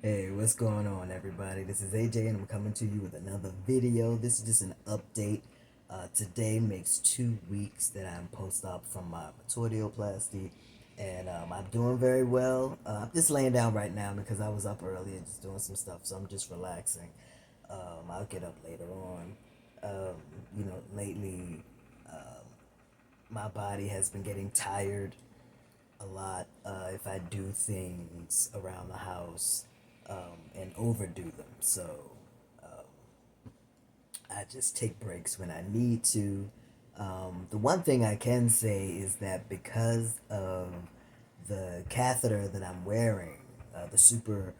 Hey, what's going on, everybody? This is A.J. and I'm coming to you with another video. This is just an update. Today makes 2 weeks that I'm post-op from my metoidioplasty, and I'm doing very well. I'm just laying down right now because I was up earlier just doing some stuff, so I'm just relaxing. I'll get up later on. Um, lately, my body has been getting tired a lot if I do things around the house and overdo them. So I just take breaks when I need to. The one thing I can say is that because of the catheter that I'm wearing, the super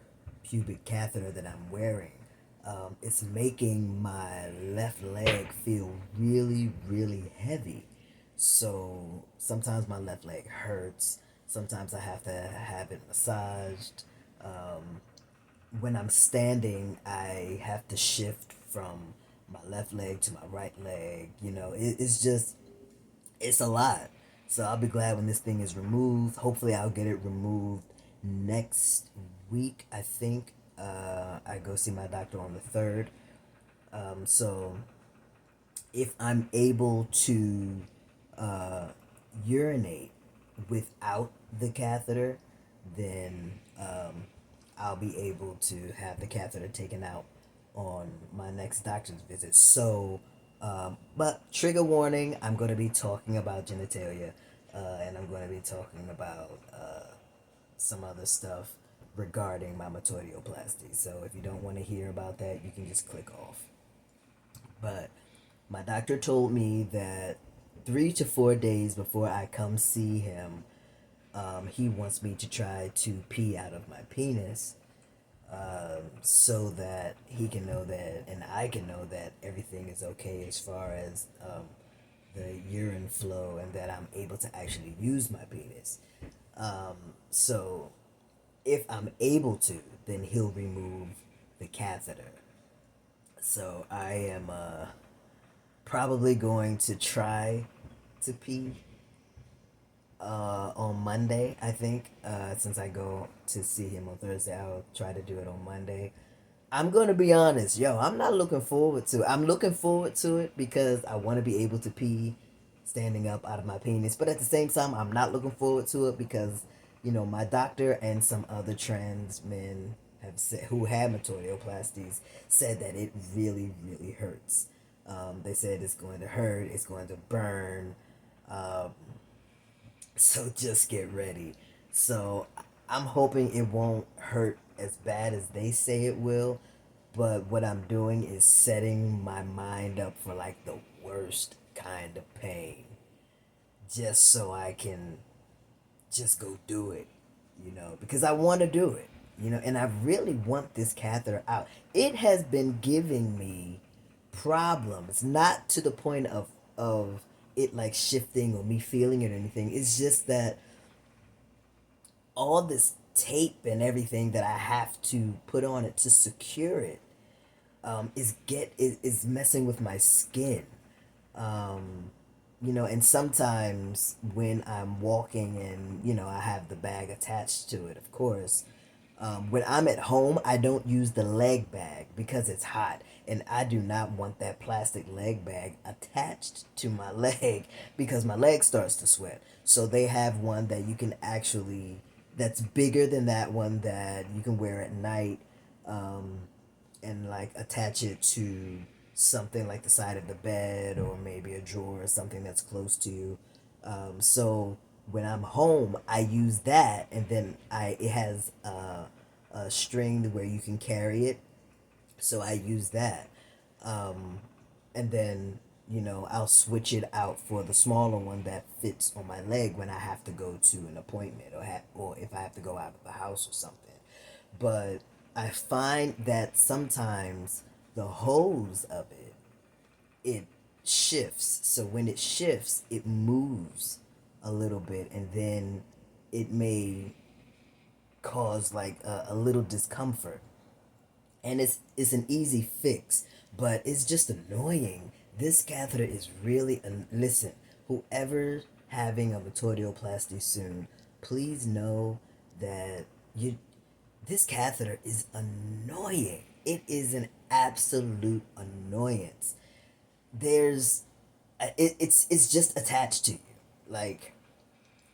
pubic catheter that I'm wearing, it's making my left leg feel really, really heavy. So sometimes my left leg hurts. Sometimes I have to have it massaged. When I'm standing, I have to shift from my left leg to my right leg. It's just, it's a lot. So I'll be glad when this thing is removed. Hopefully, I'll get it removed next week. I think I go see my doctor on the 3rd. So if I'm able to uh, urinate without the catheter, then I'll be able to have the catheter taken out on my next doctor's visit. So, but trigger warning, I'm going to be talking about genitalia and I'm going to be talking about some other stuff regarding my metoidioplasty. So if you don't want to hear about that, you can just click off. But my doctor told me that 3 to 4 days before I come see him, he wants me to try to pee out of my penis so that he can know that and I can know that everything is okay as far as the urine flow and that I'm able to actually use my penis. So if I'm able to, then he'll remove the catheter. So I am probably going to try to pee on Monday, I think. Since I go to see him on Thursday, I'll try to do it on Monday. I'm gonna be honest, yo. I'm not looking forward to it. I'm looking forward to it because I want to be able to pee standing up out of my penis. But at the same time, I'm not looking forward to it because, my doctor and some other trans men have said who had metoidioplasties said that it really, really hurts. They said it's going to hurt. It's going to burn. Um, so just get ready. So I'm hoping it won't hurt as bad as they say it will. But what I'm doing is setting my mind up for like the worst kind of pain. Just so I can just go do it, because I want to do it, and I really want this catheter out. It has been giving me problems, not to the point of it like shifting or me feeling it or anything. It's just that all this tape and everything that I have to put on it to secure it is messing with my skin. And sometimes when I'm walking and I have the bag attached to it, of course. When I'm at home, I don't use the leg bag because it's hot, and I do not want that plastic leg bag attached to my leg because my leg starts to sweat. So they have one that you can actually that's bigger than that one that you can wear at night, um, and like attach it to something like the side of the bed or maybe a drawer or something that's close to you. So when I'm home, I use that, and then it has a string where you can carry it. So I use that, um, and then I'll switch it out for the smaller one that fits on my leg when I have to go to an appointment or if I have to go out of the house or something. But I find that sometimes the hose of it shifts. So when it shifts, it moves a little bit, and then it may cause like a little discomfort. And it's an easy fix, but it's just annoying. This catheter is really listen. Whoever having a metoidioplasty soon, please know that you this catheter is annoying. It is an absolute annoyance. There's it's just attached to you. Like,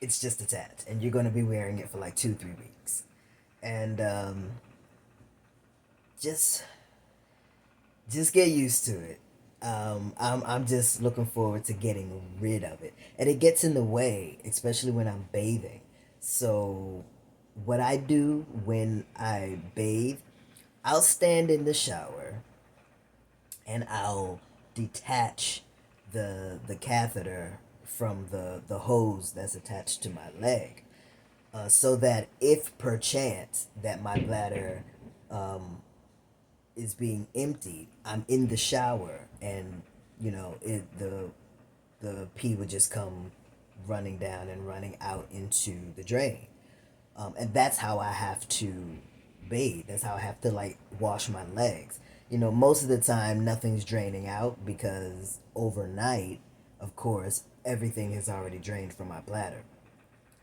it's just attached, and you're gonna be wearing it for like 2 3 weeks, and just just get used to it. I'm just looking forward to getting rid of it, and it gets in the way, especially when I'm bathing. So, what I do when I bathe, I'll stand in the shower and I'll detach the catheter from the hose that's attached to my leg, so that if perchance that my bladder is being emptied, I'm in the shower, and the pee would just come running down and running out into the drain. And that's how I have to bathe. That's how I have to like wash my legs. Most of the time nothing's draining out because overnight, of course, everything has already drained from my bladder.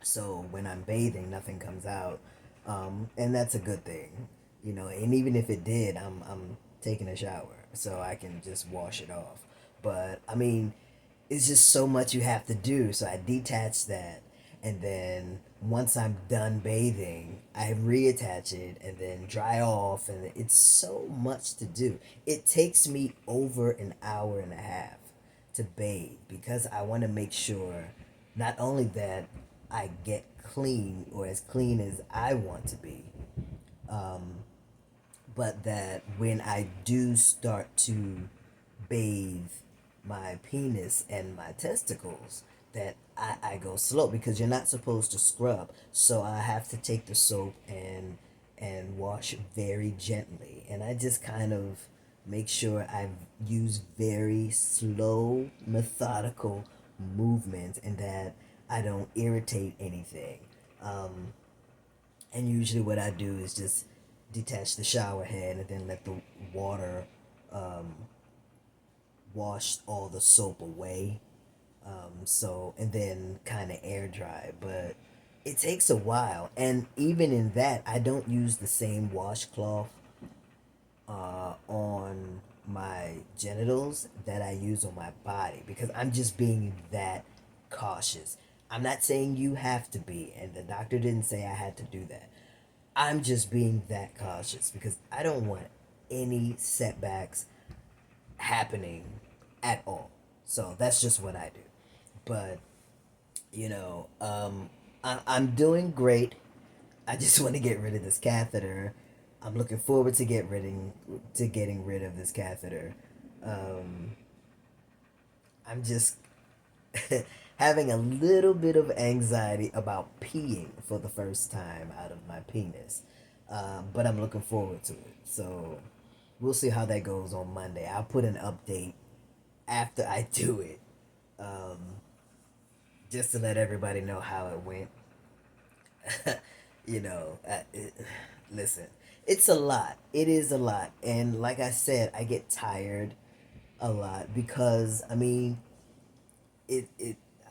So when I'm bathing, nothing comes out, and that's a good thing. And even if it did, I'm taking a shower, so I can just wash it off. But I mean, it's just so much you have to do. So I detach that, and then once I'm done bathing, I reattach it and then dry off, and it's so much to do. It takes me over an hour and a half to bathe because I want to make sure not only that I get clean or as clean as I want to be, um, but that when I do start to bathe my penis and my testicles, that I go slow because you're not supposed to scrub. So I have to take the soap and wash very gently. And I just kind of make sure I use very slow, methodical movements and that I don't irritate anything. Um, and usually, what I do is just detach the shower head and then let the water um, wash all the soap away. And then kind of air dry. But it takes a while. And even in that, I don't use the same washcloth on my genitals that I use on my body because I'm just being that cautious. I'm not saying you have to be, and the doctor didn't say I had to do that. I'm just being that cautious because I don't want any setbacks happening at all. So that's just what I do. But, I'm doing great. I just want to get rid of this catheter. I'm looking forward to getting rid of this catheter. Um, I'm just having a little bit of anxiety about peeing for the first time out of my penis. But I'm looking forward to it. So we'll see how that goes on Monday. I'll put an update after I do it, um, just to let everybody know how it went. you know, uh, it, listen, it's a lot. It is a lot. And like I said, I get tired a lot because, I mean, it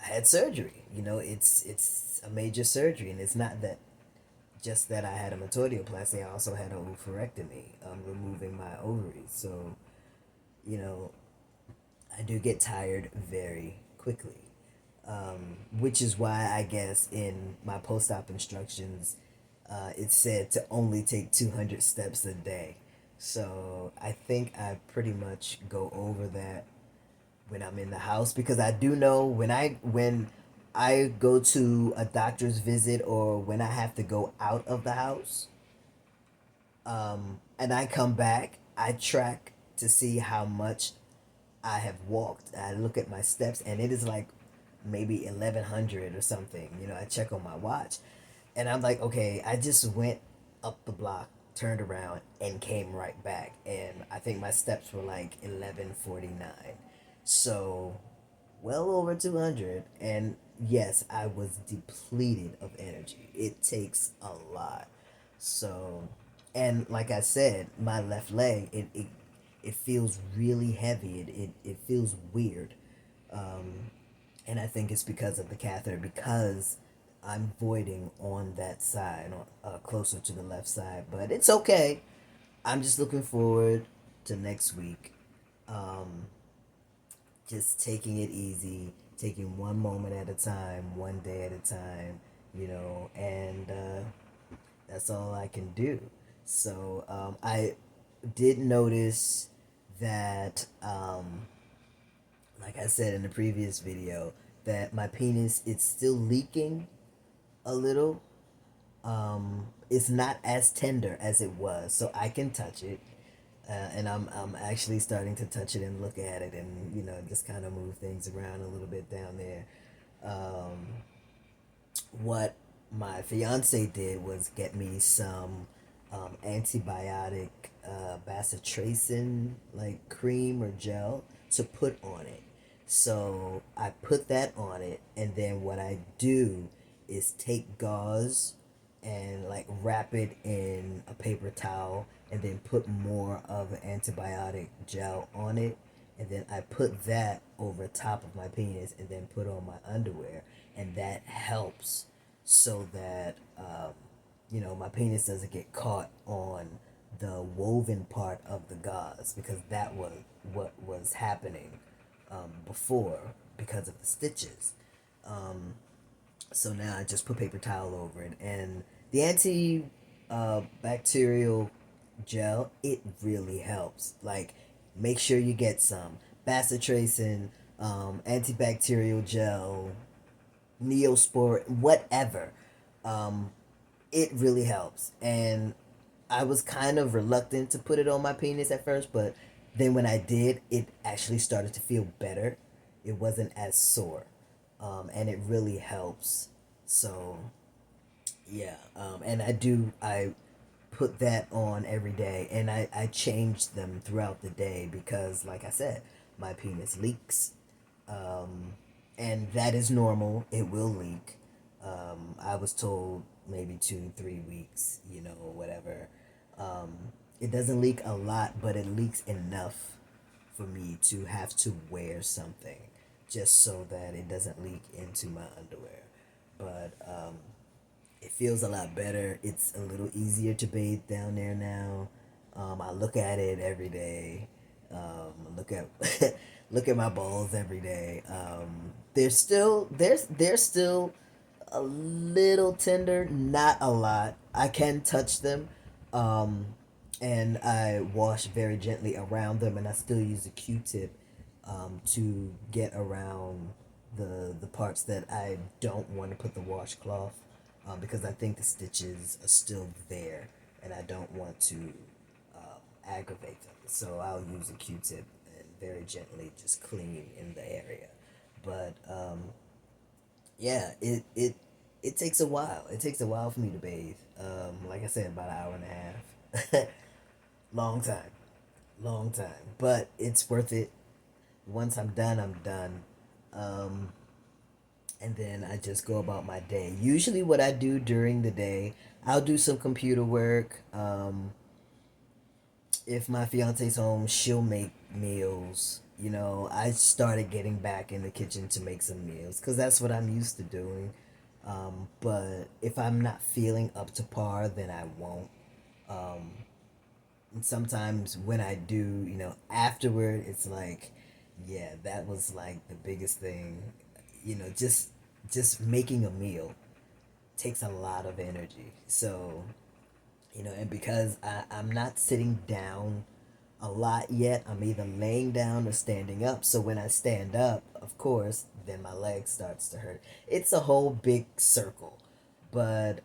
I had surgery. It's a major surgery, and it's not that just that I had a metoidioplasty. I also had a oophorectomy, removing my ovaries. So you know, I do get tired very quickly, which is why I guess in my post-op instructions, it said to only take 200 steps a day. So I think I pretty much go over that when I'm in the house because I do know when I go to a doctor's visit or when I have to go out of the house, and I come back, I track to see how much I have walked. I look at my steps, and it is like maybe 1,100 or something. I check on my watch, and I'm like, okay, I just went up the block, turned around, and came right back, and I think my steps were like 1149. So, well over 200, and yes, I was depleted of energy. It takes a lot. So, and like I said, my left leg, it feels really heavy. It feels weird. And I think it's because of the catheter, because I'm voiding on that side, closer to the left side, but it's okay. I'm just looking forward to next week. Um, just taking it easy, taking one moment at a time, one day at a time, and that's all I can do. So I did notice that, like I said in the previous video, that my penis, it's still leaking a little. It's not as tender as it was, so I can touch it. And I'm actually starting to touch it and look at it, and just kind of move things around a little bit down there. Um, what my fiance did was get me some antibiotic bacitracin like cream or gel to put on it. So I put that on it, and then what I do is take gauze and like wrap it in a paper towel, and then put more of an antibiotic gel on it, and then I put that over top of my penis, and then put on my underwear, and that helps so that my penis doesn't get caught on the woven part of the gauze, because that was what was happening before because of the stitches. So now I just put paper towel over it, and the anti bacterial gel, it really helps. Like, make sure you get some bacitracin, antibacterial gel, Neosport, whatever. Um, it really helps. And I was kind of reluctant to put it on my penis at first, but then when I did, it actually started to feel better. It wasn't as sore. And it really helps. So, yeah. And I put that on every day, and I change them throughout the day because, like I said, my penis leaks. Um, and that is normal. It will leak. I was told maybe 2, 3 weeks, or whatever. It doesn't leak a lot, but it leaks enough for me to have to wear something just so that it doesn't leak into my underwear. But it feels a lot better. It's a little easier to bathe down there now. I look at it every day. Look at look at my balls every day. They're still a little tender, not a lot. I can touch them, um, and I wash very gently around them, and I still use a Q-tip to get around the parts that I don't want to put the washcloth, because I think the stitches are still there, and I don't want to aggravate them. So I'll use a Q-tip and very gently just clean in the area. But yeah, it takes a while. It takes a while for me to bathe. Like I said, about an hour and a half. Long time, long time. But it's worth it. Once I'm done, I'm done. Um, and then I just go about my day. Usually, what I do during the day, I'll do some computer work. If my fiance's home, she'll make meals. I started getting back in the kitchen to make some meals because that's what I'm used to doing. But if I'm not feeling up to par, then I won't. Um, and sometimes when I do, afterward, it's like, yeah, that was like the biggest thing. Just making a meal takes a lot of energy. So, and because I'm not sitting down a lot yet, I'm either laying down or standing up. So when I stand up, of course, then my leg starts to hurt. It's a whole big circle. But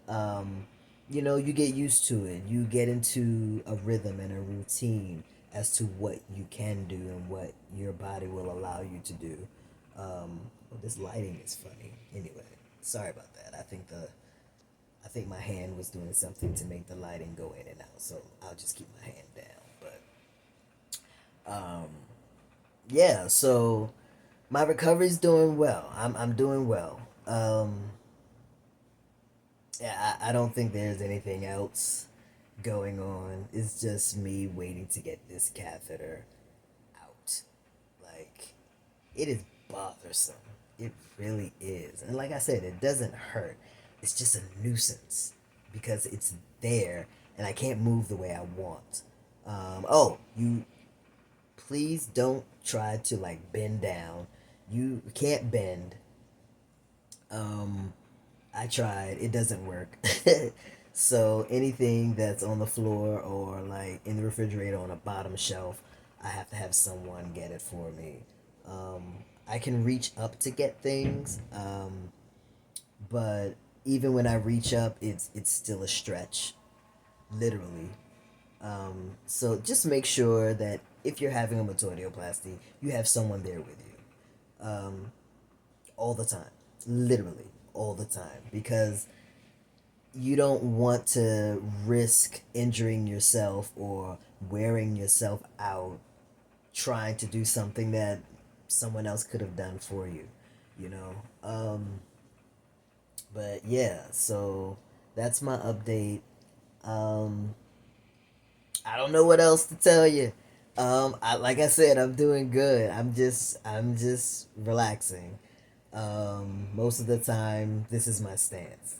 you get used to it. You get into a rhythm and a routine as to what you can do and what your body will allow you to do. Well, this lighting is funny. Anyway, sorry about that. I think my hand was doing something to make the lighting go in and out, so I'll just keep my hand down. But yeah, so my recovery's doing well. I'm doing well. Yeah, I don't think there's anything else going on. It's just me waiting to get this catheter out. Like, it is bothersome. It really is. And like I said, it doesn't hurt. it's just a nuisance because it's there and I can't move the way I want. Oh, you please don't try to like bend down. You can't bend. Um, I tried. It doesn't work. So anything that's on the floor or like in the refrigerator on a bottom shelf, I have to have someone get it for me. I can reach up to get things, but even when I reach up, it's still a stretch, literally. So just make sure that if you're having a metoidioplasty, you have someone there with you, all the time, literally all the time, because you don't want to risk injuring yourself or wearing yourself out trying to do something that someone else could have done for you, you know. But yeah, so that's my update. Um, I don't know what else to tell you. Like I said, I'm doing good. I'm just relaxing. Most of the time, this is my stance.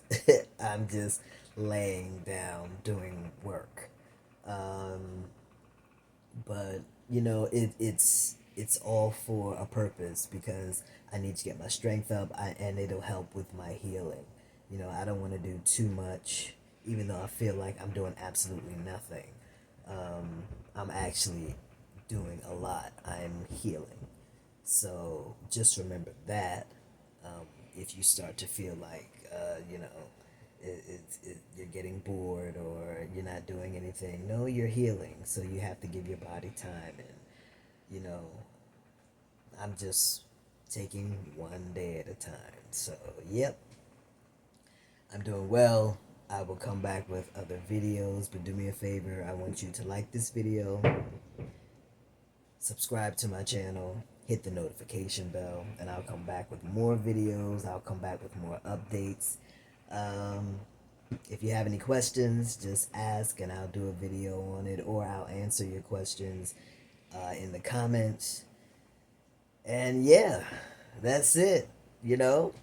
I'm just laying down doing work. Um, but it's all for a purpose because I need to get my strength up, and it'll help with my healing. I don't want to do too much, even though I feel like I'm doing absolutely nothing. I'm actually doing a lot. I'm healing. So just remember that. If you start to feel like, you're getting bored or you're not doing anything, no, you're healing. So you have to give your body time. And, you know, I'm just taking one day at a time. So, yep, I'm doing well. I will come back with other videos, but do me a favor. I want you to like this video, subscribe to my channel, hit the notification bell, and I'll come back with more videos. I'll come back with more updates. Um, if you have any questions, just ask and I'll do a video on it, or I'll answer your questions in the comments. And yeah, that's it, you know?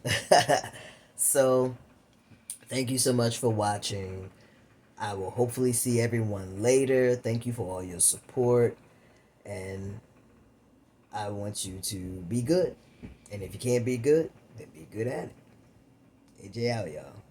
So, thank you so much for watching. I will hopefully see everyone later. Thank you for all your support. And I want you to be good. And if you can't be good, then be good at it. A.J. out, y'all.